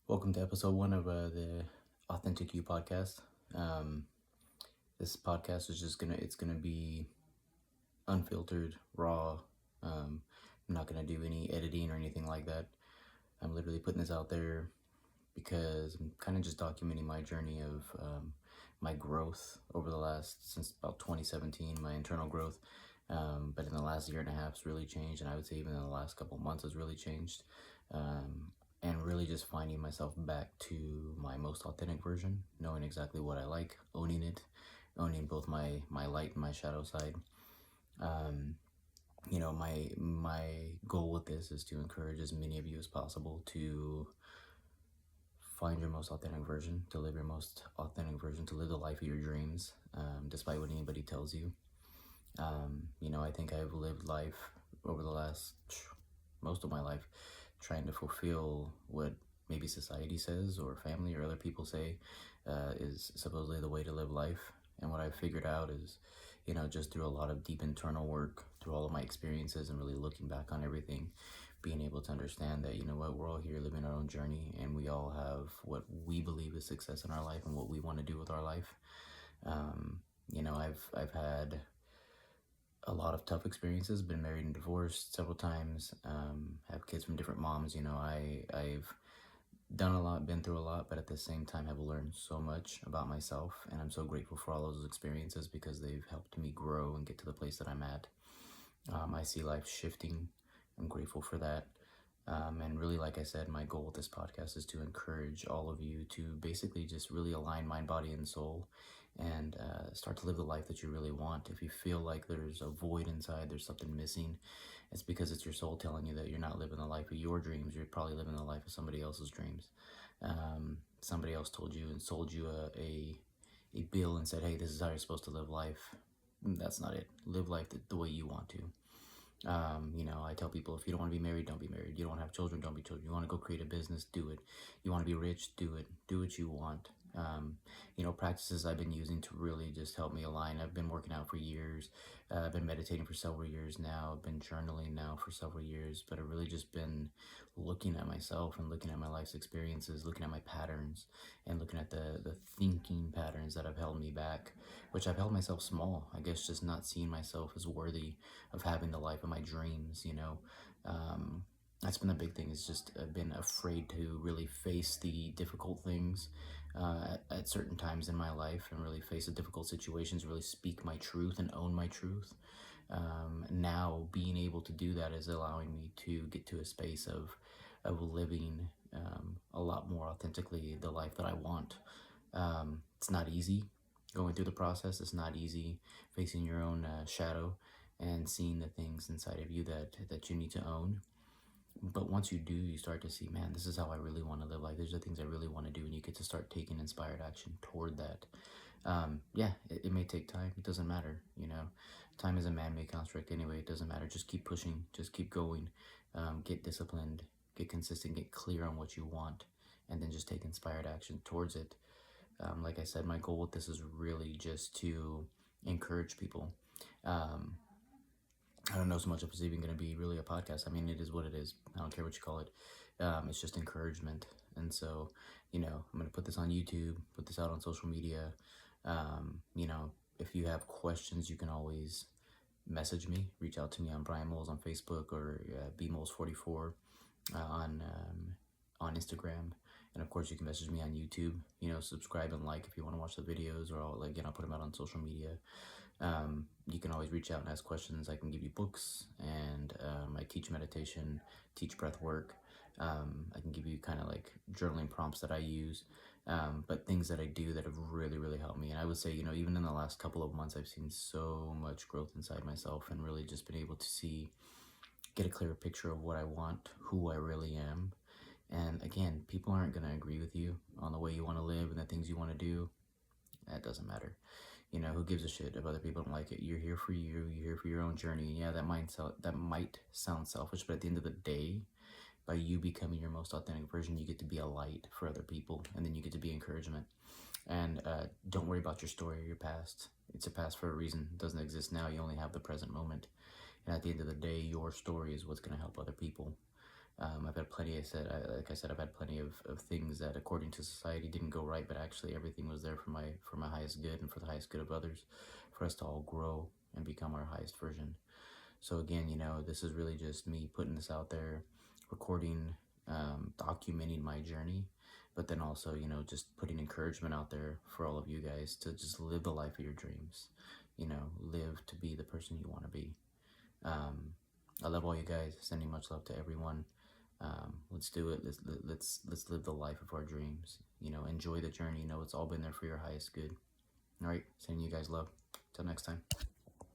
Welcome to episode one of the Authentic You podcast. Um, this podcast is it's gonna be unfiltered, raw. I'm not gonna do any editing or anything like that. I'm literally putting this out there because I'm kind of just documenting my journey of my growth over the since about 2017, my internal growth. But in the last year and a half, it's really changed, and I would say even in the last couple of months, has really changed. Um, and really just finding myself back to my most authentic version, knowing exactly what I like, owning it, owning both my light and my shadow side. Um, my goal with this is to encourage as many of you as possible to find your most authentic version, to live your most authentic version, to live the life of your dreams, despite what anybody tells you. I think I've lived life over the last most of my life trying to fulfill what maybe society says or family or other people say is supposedly the way to live life. And what I've figured out is, just through a lot of deep internal work, through all of my experiences and really looking back on everything, being able to understand that, we're all here living our own journey and we all have what we believe is success in our life and what we want to do with our life. I've had a lot of tough experiences, been married and divorced several times, have kids from different moms. I've done a lot, been through a lot, but at the same time have learned so much about myself. And I'm so grateful for all those experiences because they've helped me grow and get to the place that I'm at. I see life shifting. I'm grateful for that. And really, like I said, my goal with this podcast is to encourage all of you to basically just really align mind, body, and soul and start to live the life that you really want. If you feel like there's a void inside, there's something missing, it's because it's your soul telling you that you're not living the life of your dreams. You're probably living the life of somebody else's dreams. Somebody else told you and sold you a bill and said, hey, this is how you're supposed to live life. That's not it. Live life the way you want to. I tell people, if you don't want to be married, don't be married. You don't want to have children, don't be children. You want to go create a business, do it. You want to be rich, do it. Do what you want. Practices I've been using to really just help me align. I've been working out for years. I've been meditating for several years now. I've been journaling now for several years, but I've really just been looking at myself and looking at my life's experiences, looking at my patterns and looking at the thinking patterns that have held me back, which I've held myself small. I guess just not seeing myself as worthy of having the life of my dreams. That's been the big thing, is just I've been afraid to really face the difficult things at certain times in my life and really face the difficult situations, really speak my truth and own my truth. Now being able to do that is allowing me to get to a space of living a lot more authentically the life that I want. It's not easy going through the process. It's not easy facing your own shadow and seeing the things inside of you that you need to own. But once you do, you start to see, man, this is how I really want to live life. These are the things I really want to do, and you get to start taking inspired action toward that. It may take time. It doesn't matter. Time is a man-made construct anyway. It doesn't matter. Just keep pushing. Just keep going. Get disciplined. Get consistent. Get clear on what you want, and then just take inspired action towards it. Like I said, my goal with this is really just to encourage people. I don't know so much if it's even going to be really a podcast. I mean, it is what it is. I don't care what you call it. It's just encouragement. And so, I'm going to put this on YouTube, put this out on social media. If you have questions, you can always message me, reach out to me on Brian Moles on Facebook or bmoles44 on Instagram. And of course, you can message me on YouTube. Subscribe and like if you want to watch the videos, or I'll put them out on social media. You can always reach out and ask questions. I can give you books, and I teach meditation, teach breath work. I can give you kind of like journaling prompts that I use, but things that I do that have really, really helped me. And I would say, even in the last couple of months, I've seen so much growth inside myself and really just been able to get a clearer picture of what I want, who I really am. And again, people aren't going to agree with you on the way you want to live and the things you want to do. That doesn't matter. Who gives a shit if other people don't like it? You're here for you. You're here for your own journey. Yeah, that might sound selfish, but at the end of the day, by you becoming your most authentic version, you get to be a light for other people, and then you get to be encouragement. And don't worry about your story or your past. It's a past for a reason. It doesn't exist now. You only have the present moment. And at the end of the day, your story is what's going to help other people. I've had plenty. Like I said, I've had plenty of things that, according to society, didn't go right, but actually everything was there for my highest good and for the highest good of others, for us to all grow and become our highest version. So again, this is really just me putting this out there, recording, documenting my journey, but then also, just putting encouragement out there for all of you guys to just live the life of your dreams. Live to be the person you want to be. I love all you guys. Sending much love to everyone. Let's do it. Let's live the life of our dreams. Enjoy the journey. It's all been there for your highest good. All right, sending you guys love. Till next time.